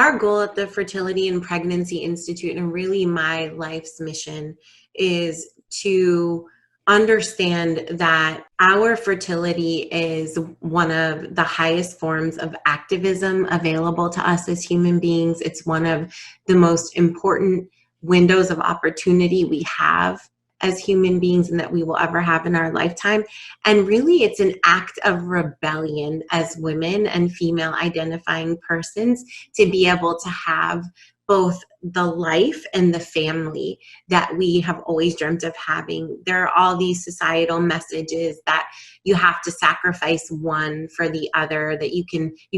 our goal at the Fertility and Pregnancy Institute, and really my life's mission, is to understand that our fertility is one of the highest forms of activism available to us as human beings. It's one of the most important windows of opportunity we have as human beings and that we will ever have in our lifetime. And really, it's an act of rebellion as women and female identifying persons to be able to have both the life and the family that we have always dreamt of having. There are all these societal messages that you have to sacrifice one for the other, that you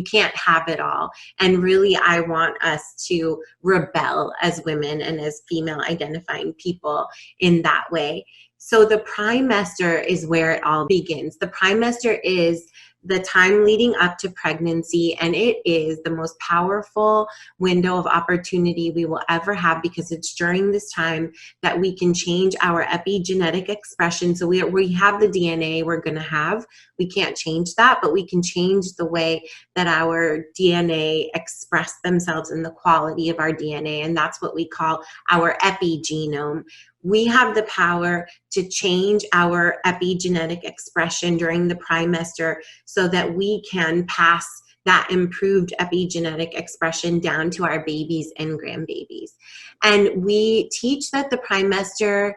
can't have it all. And really, I want us to rebel as women and as female identifying people in that way. So the primeester is where it all begins. The primeester is the time leading up to pregnancy, and it is the most powerful window of opportunity we will ever have, because it's during this time that we can change our epigenetic expression. So we have the DNA we're going to have. We can't change that, but we can change the way that our DNA express themselves and the quality of our DNA, and that's what we call our epigenome. We have the power to change our epigenetic expression during the primeester so that we can pass that improved epigenetic expression down to our babies and grandbabies. And we teach that the primeester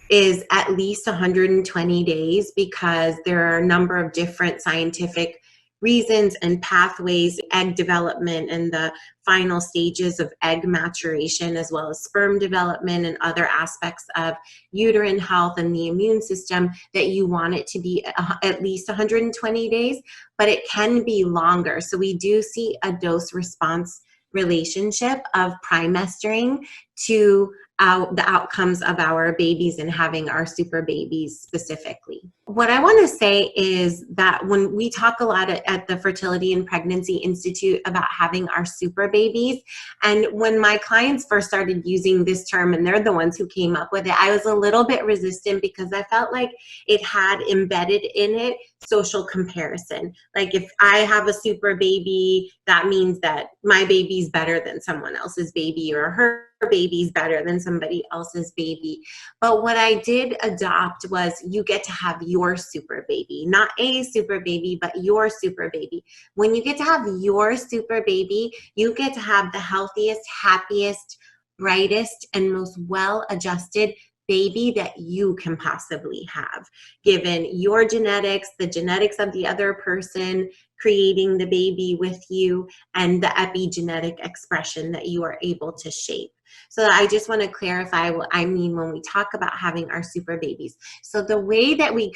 is at least 120 days because there are a number of different scientific reasons and pathways, egg development and the final stages of egg maturation, as well as sperm development and other aspects of uterine health and the immune system, that you want it to be at least 120 days, but it can be longer. So we do see a dose response relationship of primestering to the outcomes of our babies and having our super babies specifically. What I want to say is that when we talk a lot at the Fertility and Pregnancy Institute about having our super babies, and when my clients first started using this term, and they're the ones who came up with it, I was a little bit resistant because I felt like it had embedded in it social comparison. Like, if I have a super baby, that means that my baby's better than someone else's baby, or her baby's better than somebody else's baby. But what I did adopt was, you get to have your super baby, not a super baby, but your super baby. When you get to have your super baby, you get to have the healthiest, happiest, brightest, and most well-adjusted baby that you can possibly have, given your genetics, the genetics of the other person creating the baby with you, and the epigenetic expression that you are able to shape. So I just want to clarify what I mean when we talk about having our super babies. So the way that we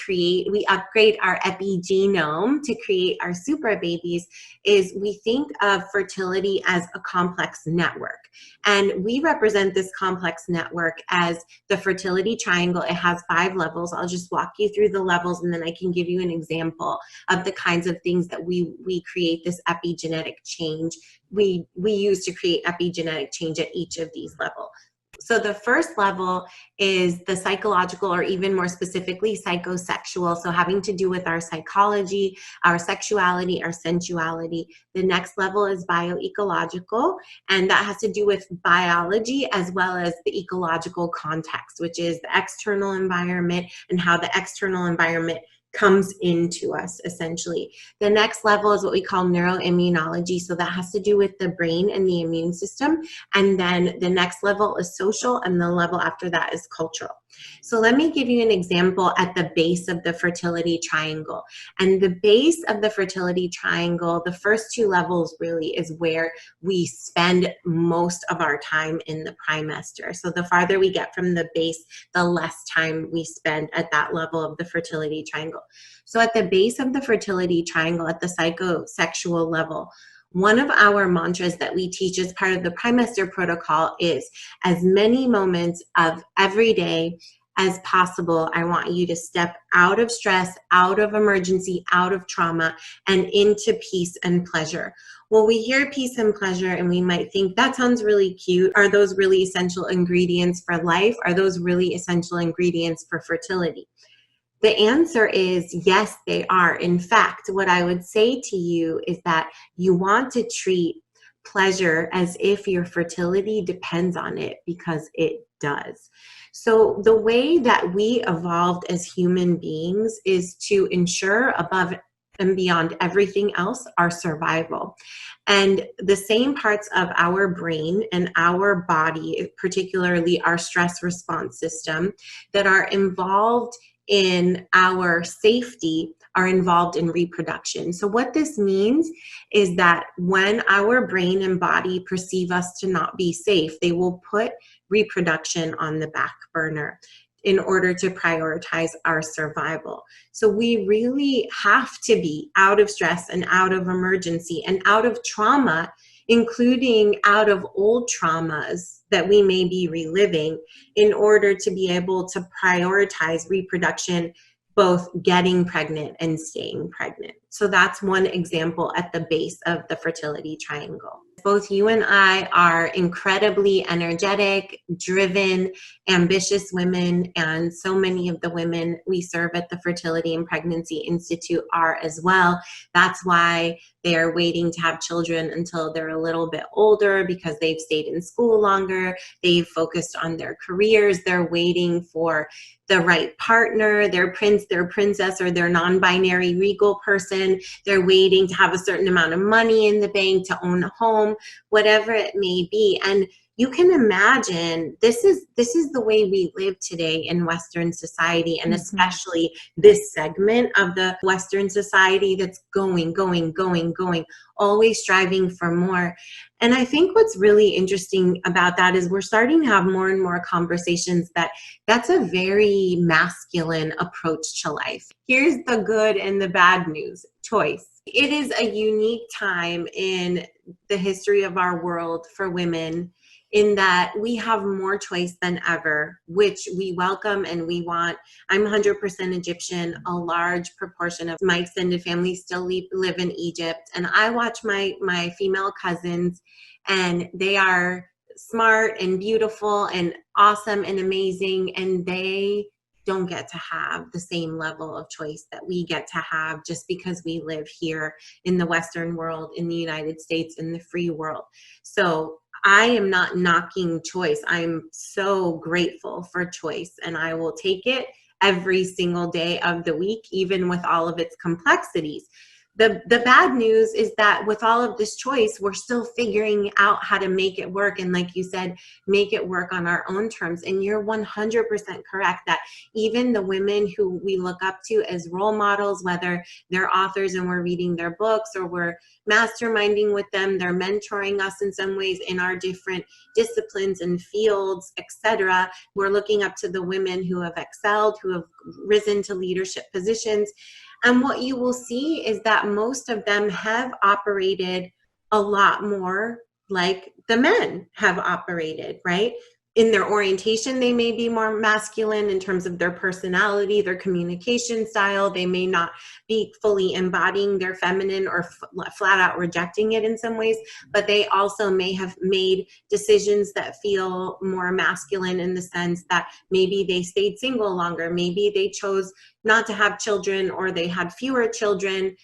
upgrade our epigenome to create our super babies is we think of fertility as a complex network. And we represent this complex network as the fertility triangle. It has 5 levels. I'll just walk you through the levels, and then I can give you an example of the kinds of things that we create this epigenetic change. We use to create epigenetic change at each of these levels. So the first level is the psychological, or even more specifically, psychosexual. So having to do with our psychology, our sexuality, our sensuality. The next level is bioecological, and that has to do with biology as well as the ecological context, which is the external environment and how the external environment comes into us, essentially. The next level is what we call neuroimmunology. So that has to do with the brain and the immune system. And then the next level is social, and the level after that is cultural. So let me give you an example at the base of the fertility triangle. And the base of the fertility triangle, the first 2 levels really is where we spend most of our time in the primester. So the farther we get from the base, the less time we spend at that level of the fertility triangle. So at the base of the fertility triangle, at the psychosexual level, one of our mantras that we teach as part of the primester protocol is, as many moments of every day as possible, I want you to step out of stress, out of emergency, out of trauma, and into peace and pleasure. Well, we hear peace and pleasure and we might think, that sounds really cute. Are those really essential ingredients for life? Are those really essential ingredients for fertility? The answer is yes, they are. In fact, what I would say to you is that you want to treat pleasure as if your fertility depends on it, because it does. So the way that we evolved as human beings is to ensure above and beyond everything else our survival. And the same parts of our brain and our body, particularly our stress response system, that are involved in our safety are involved in reproduction. So what this means is that when our brain and body perceive us to not be safe, they will put reproduction on the back burner in order to prioritize our survival. So we really have to be out of stress and out of emergency and out of trauma, including out of old traumas that we may be reliving, in order to be able to prioritize reproduction, both getting pregnant and staying pregnant. So that's one example at the base of the fertility triangle. Both you and I are incredibly energetic, driven, ambitious women, and so many of the women we serve at the Fertility and Pregnancy Institute are as well. That's why they are waiting to have children until they're a little bit older, because they've stayed in school longer, they've focused on their careers, they're waiting for the right partner, their prince, their princess, or their non-binary regal person. They're waiting to have a certain amount of money in the bank to own a home, whatever it may be. And you can imagine this is the way we live today in Western society, and especially this segment of the Western society that's going, always striving for more. And I think what's really interesting about that is we're starting to have more and more conversations that that's a very masculine approach to life. Here's the good and the bad news: choice. It is a unique time in the history of our world for women, in that we have more choice than ever, which we welcome and we want. I'm 100% Egyptian. A large proportion of my extended family still live in Egypt. And I watch my female cousins, and they are smart and beautiful and awesome and amazing, and they don't get to have the same level of choice that we get to have, just because we live here in the Western world, in the United States, in the free world. So I am not knocking choice. I'm so grateful for choice, and I will take it every single day of the week, even with all of its complexities. The bad news is that with all of this choice, we're still figuring out how to make it work. And like you said, make it work on our own terms. And you're 100% correct that even the women who we look up to as role models, whether they're authors and we're reading their books, or we're masterminding with them, they're mentoring us in some ways in our different disciplines and fields, etc. We're looking up to the women who have excelled, who have risen to leadership positions. And what you will see is that most of them have operated a lot more like the men have operated, right? In their orientation, they may be more masculine in terms of their personality, their communication style. They may not be fully embodying their feminine or flat out rejecting it in some ways, but they also may have made decisions that feel more masculine, in the sense that maybe they stayed single longer, maybe they chose not to have children, or they had fewer children.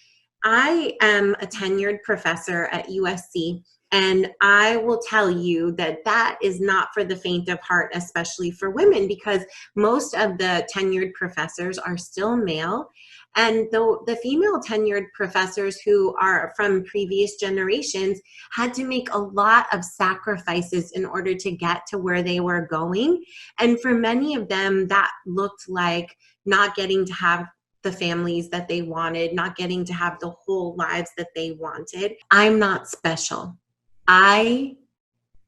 I am a tenured professor at USC, and I will tell you that that is not for the faint of heart, especially for women, because most of the tenured professors are still male. And the female tenured professors who are from previous generations had to make a lot of sacrifices in order to get to where they were going. And for many of them, that looked like not getting to have the families that they wanted, not getting to have the whole lives that they wanted. I'm not special. I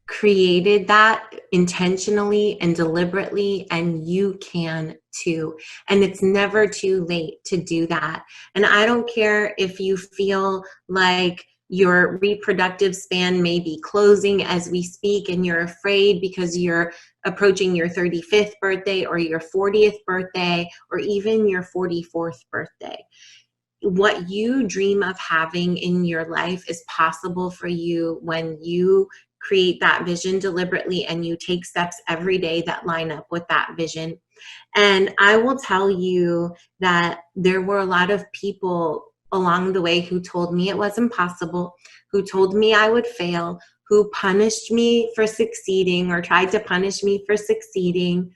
created that intentionally and deliberately, and you can too. And it's never too late to do that. And I don't care if you feel like your reproductive span may be closing as we speak, and you're afraid because you're approaching your 35th birthday or your 40th birthday or even your 44th birthday. What you dream of having in your life is possible for you when you create that vision deliberately and you take steps every day that line up with that vision. And I will tell you that there were a lot of people along the way who told me it was impossible, who told me I would fail, who punished me for succeeding or tried to punish me for succeeding.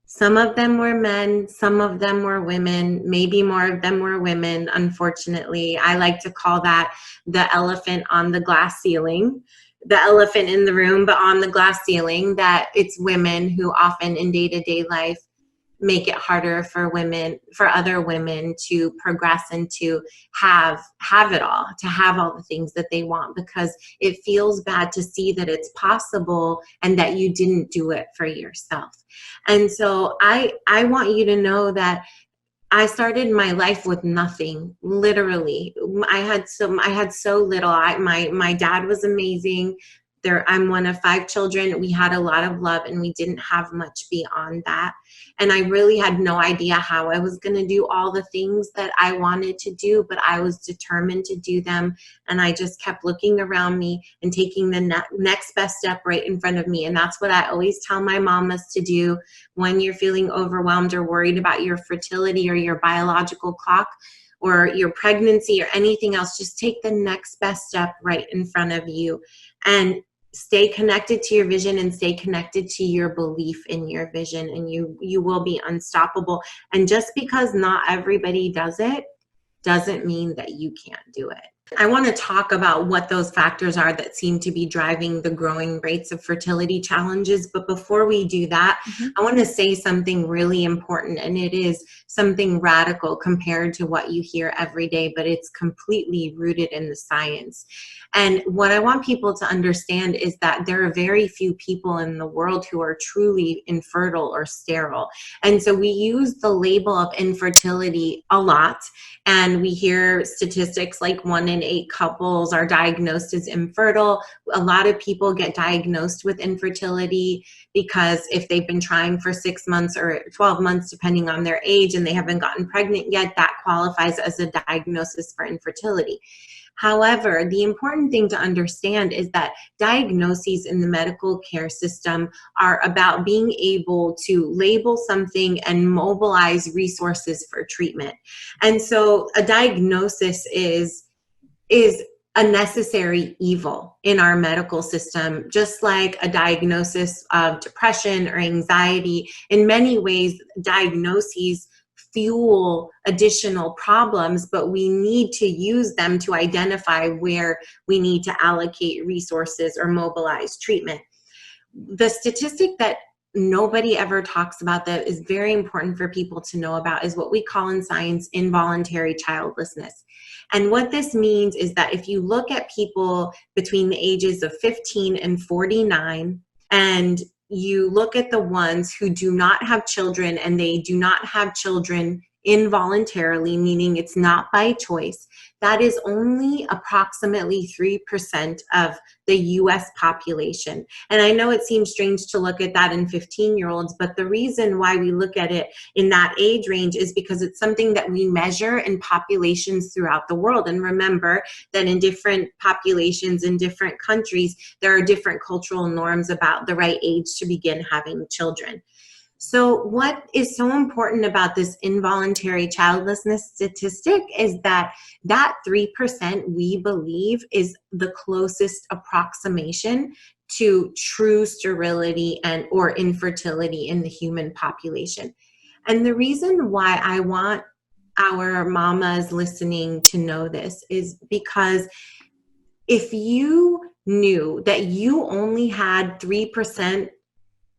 Some of them were men, some of them were women, maybe more of them were women, unfortunately. I like to call that the elephant on the glass ceiling, the elephant in the room, but on the glass ceiling, that it's women who often in day-to-day life make it harder for women, for other women to progress and to have it all, to have all the things that they want, because it feels bad to see that it's possible and that you didn't do it for yourself. And so I want you to know that I started my life with nothing, literally. I had so little. My dad was amazing. I'm one of 5 children. We had a lot of love and we didn't have much beyond that. And I really had no idea how I was going to do all the things that I wanted to do, but I was determined to do them. And I just kept looking around me and taking the next best step right in front of me. And that's what I always tell my mamas to do when you're feeling overwhelmed or worried about your fertility or your biological clock or your pregnancy or anything else. Just take the next best step right in front of you and stay connected to your vision and stay connected to your belief in your vision, and you will be unstoppable. And just because not everybody does it doesn't mean that you can't do it. I want to talk about what those factors are that seem to be driving the growing rates of fertility challenges. But before we do that, I want to say something really important, and it is something radical compared to what you hear every day, but it's completely rooted in the science. And what I want people to understand is that there are very few people in the world who are truly infertile or sterile. And so we use the label of infertility a lot, and we hear statistics like 1 in 8 couples are diagnosed as infertile. A lot of people get diagnosed with infertility because if they've been trying for 6 months or 12 months, depending on their age, and they haven't gotten pregnant yet, that qualifies as a diagnosis for infertility. However, the important thing to understand is that diagnoses in the medical care system are about being able to label something and mobilize resources for treatment. And so a diagnosis is a necessary evil in our medical system, just like a diagnosis of depression or anxiety. In many ways, diagnoses fuel additional problems, but we need to use them to identify where we need to allocate resources or mobilize treatment. The statistic that nobody ever talks about that is very important for people to know about is what we call in science involuntary childlessness. And what this means is that if you look at people between the ages of 15 and 49, and you look at the ones who do not have children, and they do not have children involuntarily, meaning it's not by choice, that is only approximately 3% of the US population. And I know it seems strange to look at that in 15-year-olds, but the reason why we look at it in that age range is because it's something that we measure in populations throughout the world. And remember that in different populations in different countries, there are different cultural norms about the right age to begin having children. So what is so important about this involuntary childlessness statistic is that 3% we believe is the closest approximation to true sterility and or infertility in the human population. And the reason why I want our mamas listening to know this is because if you knew that you only had 3%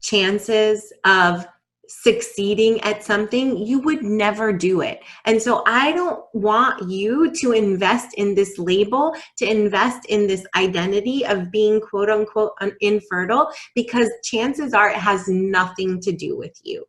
chances of succeeding at something, you would never do it. And so I don't want you to invest in this label, to invest in this identity of being quote unquote infertile, because chances are it has nothing to do with you.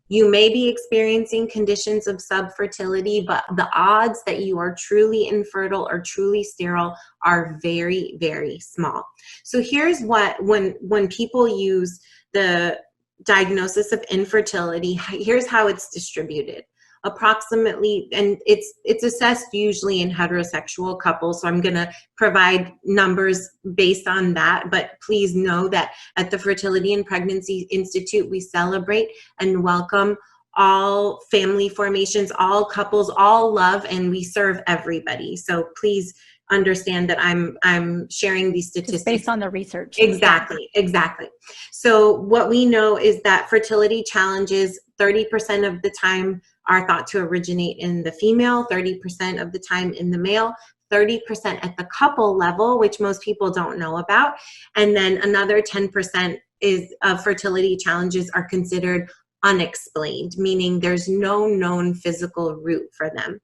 You may be experiencing conditions of subfertility, but the odds that you are truly infertile or truly sterile are very, very small. So here's what, when people use the diagnosis of infertility, here's how it's distributed. Approximately, and it's assessed usually in heterosexual couples, so I'm going to provide numbers based on that, but please know that at the Fertility and Pregnancy Institute, we celebrate and welcome all family formations, all couples, all love, and we serve everybody. So please understand that I'm sharing these statistics. Just based on the research. Exactly, exactly. So what we know is that fertility challenges 30% of the time are thought to originate in the female, 30% of the time in the male, 30% at the couple level, which most people don't know about. And then another 10% is of fertility challenges are considered unexplained, meaning there's no known physical root for them.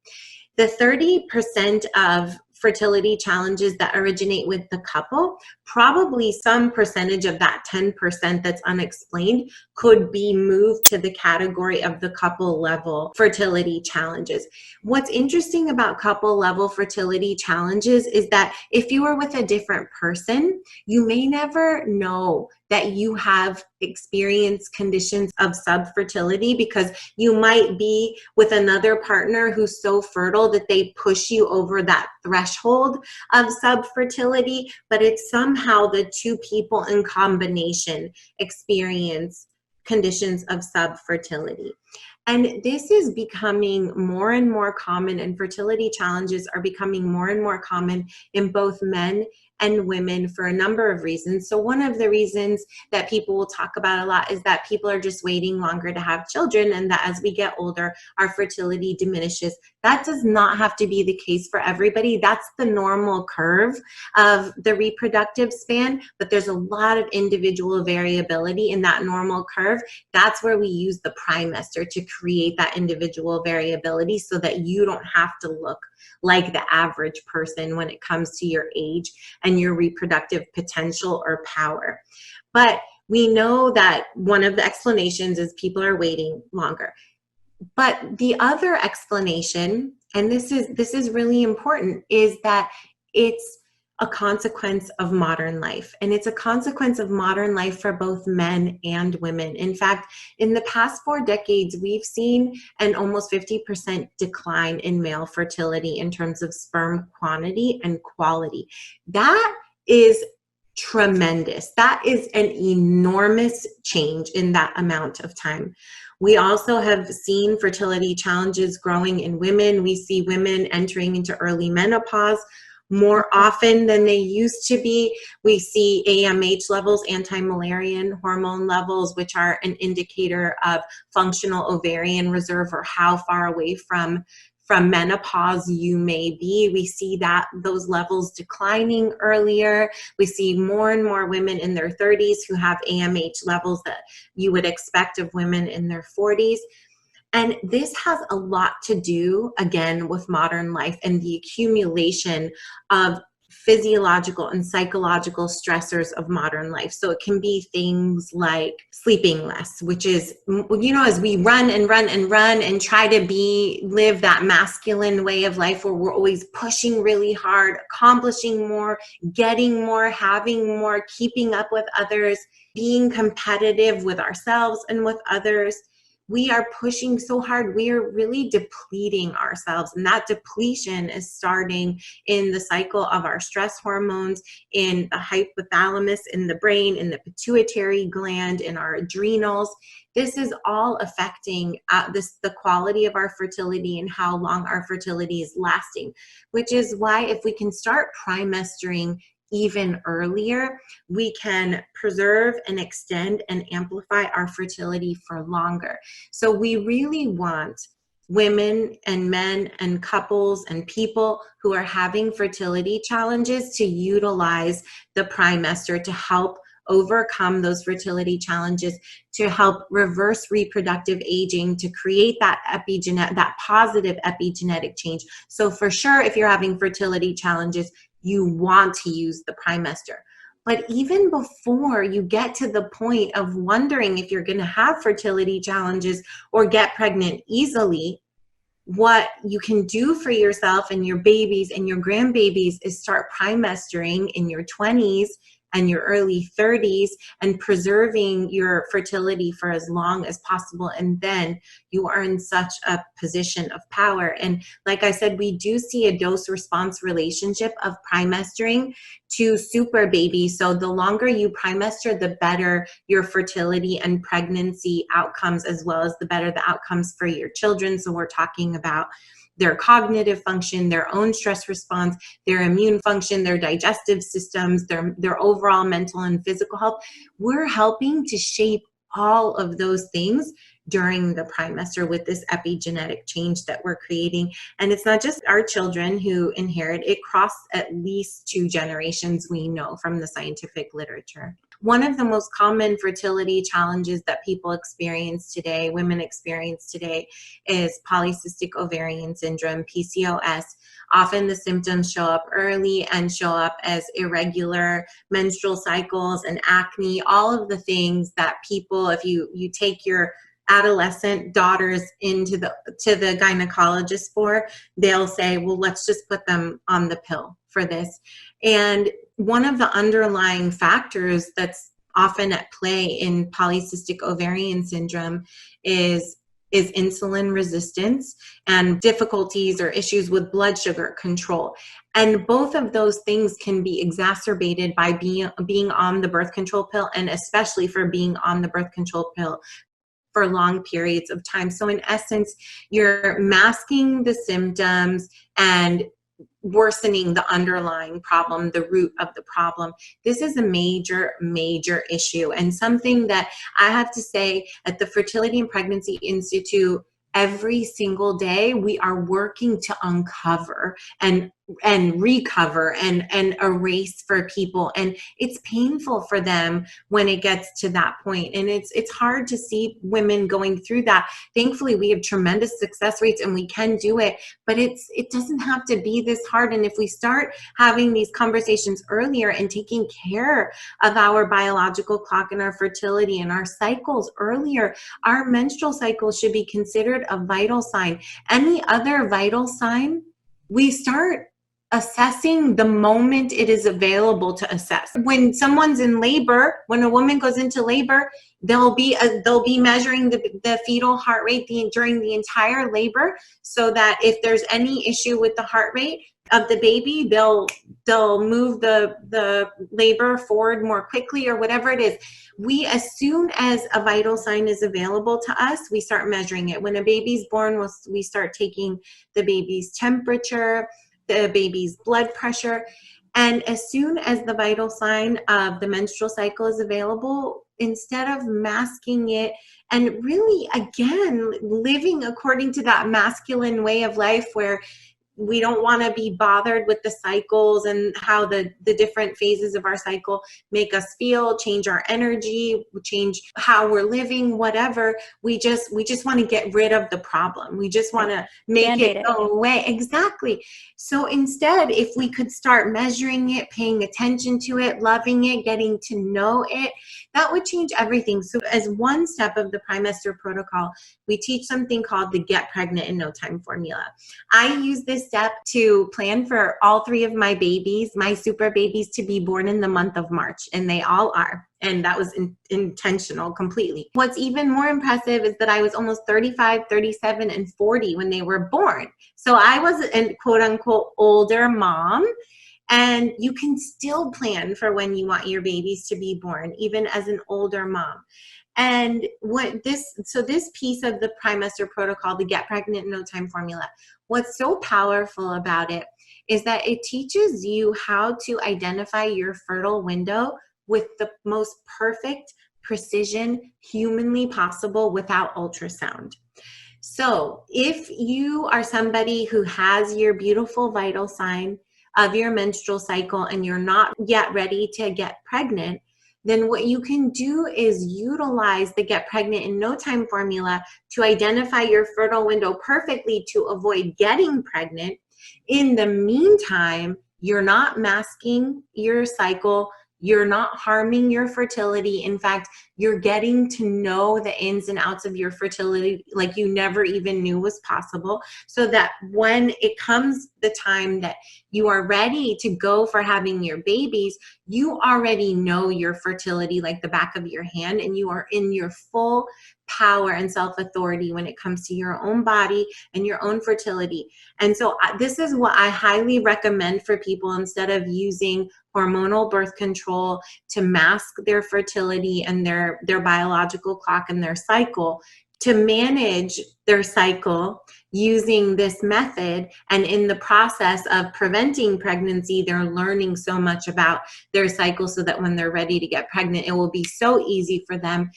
The 30% of fertility challenges that originate with the couple, probably some percentage of that 10% that's unexplained could be moved to the category of the couple level fertility challenges. What's interesting about couple level fertility challenges is that if you are with a different person, you may never know that you have experienced conditions of subfertility, because you might be with another partner who's so fertile that they push you over that threshold of subfertility, but it's somehow the two people in combination experience conditions of subfertility. And this is becoming more and more common, and fertility challenges are becoming more and more common in both men and women for a number of reasons. So one of the reasons that people will talk about a lot is that people are just waiting longer to have children, and that as we get older, our fertility diminishes. That does not have to be the case for everybody. That's the normal curve of the reproductive span, but there's a lot of individual variability in that normal curve. That's where we use the primeester to create that individual variability so that you don't have to look like the average person when it comes to your age and your reproductive potential or power. But we know that one of the explanations is people are waiting longer. But the other explanation, and this is really important, is that it's a consequence of modern life. And it's a consequence of modern life for both men and women. In fact, in the past 4 decades, we've seen an almost 50% decline in male fertility in terms of sperm quantity and quality. That is tremendous. That is an enormous change in that amount of time. We also have seen fertility challenges growing in women. We see women entering into early menopause more often than they used to be. We see AMH levels, anti-Müllerian hormone levels, which are an indicator of functional ovarian reserve, or how far away from menopause you may be. We see that those levels declining earlier. We see more and more women in their 30s who have AMH levels that you would expect of women in their 40s. And this has a lot to do, again, with modern life and the accumulation of physiological and psychological stressors of modern life. So it can be things like sleeping less, which is, as we run and run and run and try to live that masculine way of life where we're always pushing really hard, accomplishing more, getting more, having more, keeping up with others, being competitive with ourselves and with others. We are pushing so hard, we are really depleting ourselves. And that depletion is starting in the cycle of our stress hormones, in the hypothalamus, in the brain, in the pituitary gland, in our adrenals. This is all affecting the quality of our fertility and how long our fertility is lasting, which is why if we can start primestering even earlier, we can preserve and extend and amplify our fertility for longer. So we really want women and men and couples and people who are having fertility challenges to utilize the primeester to help overcome those fertility challenges, to help reverse reproductive aging, to create that positive epigenetic change. So for sure, if you're having fertility challenges, you want to use the primeester. But even before you get to the point of wondering if you're going to have fertility challenges or get pregnant easily, what you can do for yourself and your babies and your grandbabies is start primestering in your 20s and your early 30s and preserving your fertility for as long as possible. And then you are in such a position of power. And like I said, we do see a dose response relationship of primestering to super baby. So the longer you primester, the better your fertility and pregnancy outcomes, as well as the better the outcomes for your children. So we're talking about their cognitive function, their own stress response, their immune function, their digestive systems, their overall mental and physical health. We're helping to shape all of those things during the primester with this epigenetic change that we're creating. And it's not just our children who inherit, it crosses at least 2 generations, we know from the scientific literature. One of the most common fertility challenges that people experience today, women experience today, is polycystic ovarian syndrome, PCOS. Often the symptoms show up early and show up as irregular menstrual cycles and acne, all of the things that people, if you take your adolescent daughters to the gynecologist for, they'll say, well, let's just put them on the pill for this. And one of the underlying factors that's often at play in polycystic ovarian syndrome is insulin resistance and difficulties or issues with blood sugar control. And both of those things can be exacerbated by being on the birth control pill, and especially for being on the birth control pill for long periods of time. So in essence, you're masking the symptoms and worsening the underlying problem, the root of the problem. This is a major, major issue, and something that I have to say at the Fertility and Pregnancy Institute, every single day we are working to uncover and recover and erase for people. And it's painful for them when it gets to that point. And it's hard to see women going through that. Thankfully, we have tremendous success rates and we can do it, but it doesn't have to be this hard. And if we start having these conversations earlier and taking care of our biological clock and our fertility and our cycles earlier, our menstrual cycle should be considered a vital sign. Any other vital sign, we start assessing the moment it is available to assess. When someone's in labor, when a woman goes into labor, they'll be measuring the fetal heart rate during the entire labor, so that if there's any issue with the heart rate of the baby, they'll move the labor forward more quickly or whatever it is. We, as soon as a vital sign is available to us, we start measuring it. When a baby's born, we start taking the baby's temperature, the baby's blood pressure. And as soon as the vital sign of the menstrual cycle is available, instead of masking it and really, again, living according to that masculine way of life where we don't want to be bothered with the cycles and how the different phases of our cycle make us feel, change our energy, change how we're living, whatever. We just want to get rid of the problem. We just want to make it go away. Exactly. So instead, if we could start measuring it, paying attention to it, loving it, getting to know it, that would change everything. So as one step of the primester protocol, we teach something called the Get Pregnant in No Time formula. I use this step to plan for all 3 of my babies, my super babies, to be born in the month of March, and they all are. And that was intentional completely. What's even more impressive is that I was almost 35, 37, and 40 when they were born. So I was a quote unquote older mom. And you can still plan for when you want your babies to be born, even as an older mom. And this piece of the primester protocol, the Get Pregnant in No Time formula, what's so powerful about it is that it teaches you how to identify your fertile window with the most perfect precision humanly possible without ultrasound. So if you are somebody who has your beautiful vital sign of your menstrual cycle and you're not yet ready to get pregnant, then what you can do is utilize the Get Pregnant in No Time formula to identify your fertile window perfectly to avoid getting pregnant. In the meantime, you're not masking your cycle. You're not harming your fertility. In fact, You're getting to know the ins and outs of your fertility like you never even knew was possible, so that when it comes the time that you are ready to go for having your babies, you already know your fertility like the back of your hand, and you are in your full power and self-authority when it comes to your own body and your own fertility. And so this is what I highly recommend for people, instead of using hormonal birth control to mask their fertility and their biological clock and their cycle, to manage their cycle using this method. And in the process of preventing pregnancy, they're learning so much about their cycle, so that when they're ready to get pregnant, it will be so easy for them.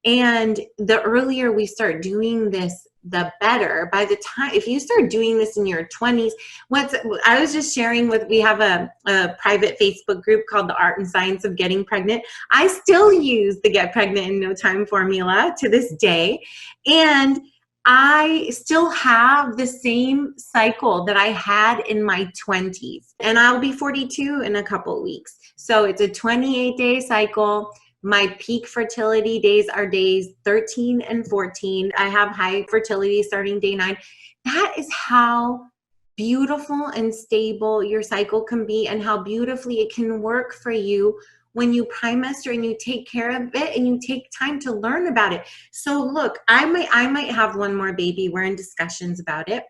And the earlier we start doing this, the better. By the time, if you start doing this in your 20s, I was just sharing we have a private Facebook group called The Art and Science of Getting Pregnant. I still use the Get Pregnant in No Time formula to this day. And I still have the same cycle that I had in my 20s. And I'll be 42 in a couple of weeks. So it's a 28-day cycle. My peak fertility days are days 13 and 14. I have high fertility starting day 9. That is how beautiful and stable your cycle can be, and how beautifully it can work for you when you primester and you take care of it and you take time to learn about it. So look, I might have one more baby. We're in discussions about it.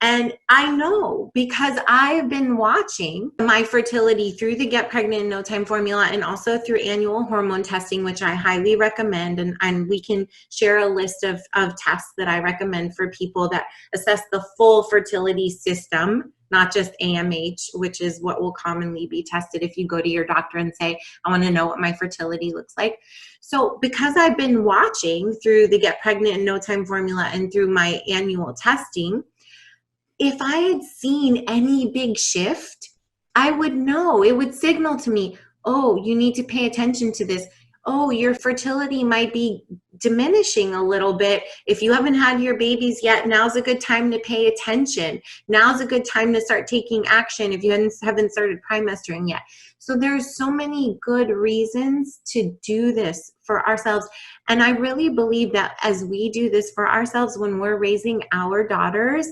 And I know, because I've been watching my fertility through the Get Pregnant in No Time formula, and also through annual hormone testing, which I highly recommend. And we can share a list of tests that I recommend for people that assess the full fertility system, not just AMH, which is what will commonly be tested if you go to your doctor and say, I want to know what my fertility looks like. So because I've been watching through the Get Pregnant in No Time formula and through my annual testing, if I had seen any big shift, I would know. It would signal to me, oh, you need to pay attention to this. Oh, your fertility might be diminishing a little bit. If you haven't had your babies yet, now's a good time to pay attention. Now's a good time to start taking action if you haven't started primestering yet. So there's so many good reasons to do this for ourselves. And I really believe that as we do this for ourselves, when we're raising our daughters,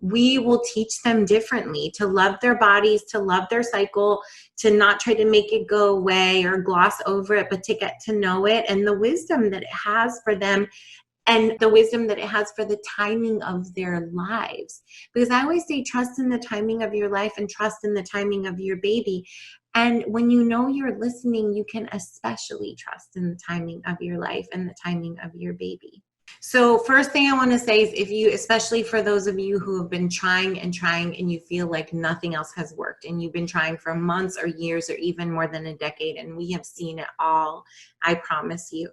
we will teach them differently to love their bodies, to love their cycle, to not try to make it go away or gloss over it, but to get to know it and the wisdom that it has for them, and the wisdom that it has for the timing of their lives. Because I always say, trust in the timing of your life and trust in the timing of your baby. And when you know you're listening, you can especially trust in the timing of your life and the timing of your baby. So first thing I want to say is, if you, especially for those of you who have been trying and you feel like nothing else has worked, and you've been trying for months or years or even more than a decade, and we have seen it all, I promise you,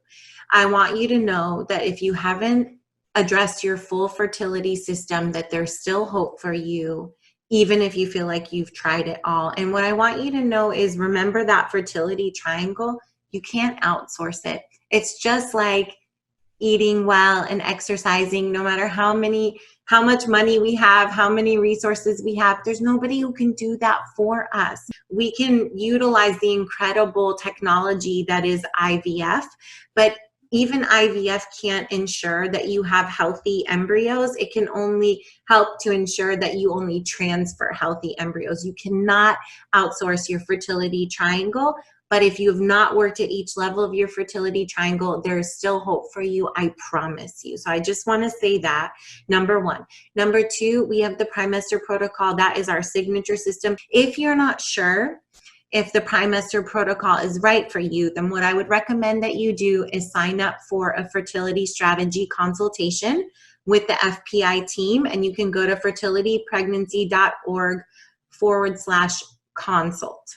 I want you to know that if you haven't addressed your full fertility system, that there's still hope for you, even if you feel like you've tried it all. And what I want you to know is, remember that fertility triangle, you can't outsource it. It's just like eating well and exercising. No matter how much money we have, how many resources we have, there's nobody who can do that for us. We can utilize the incredible technology that is IVF, but even IVF can't ensure that you have healthy embryos. It can only help to ensure that you only transfer healthy embryos. You cannot outsource your fertility triangle. But if you have not worked at each level of your fertility triangle, there is still hope for you, I promise you. So I just want to say that, number one. Number two, we have the primeester protocol. That is our signature system. If you're not sure if the primeester protocol is right for you, then what I would recommend that you do is sign up for a fertility strategy consultation with the FPI team. And you can go to fertilitypregnancy.org/consult.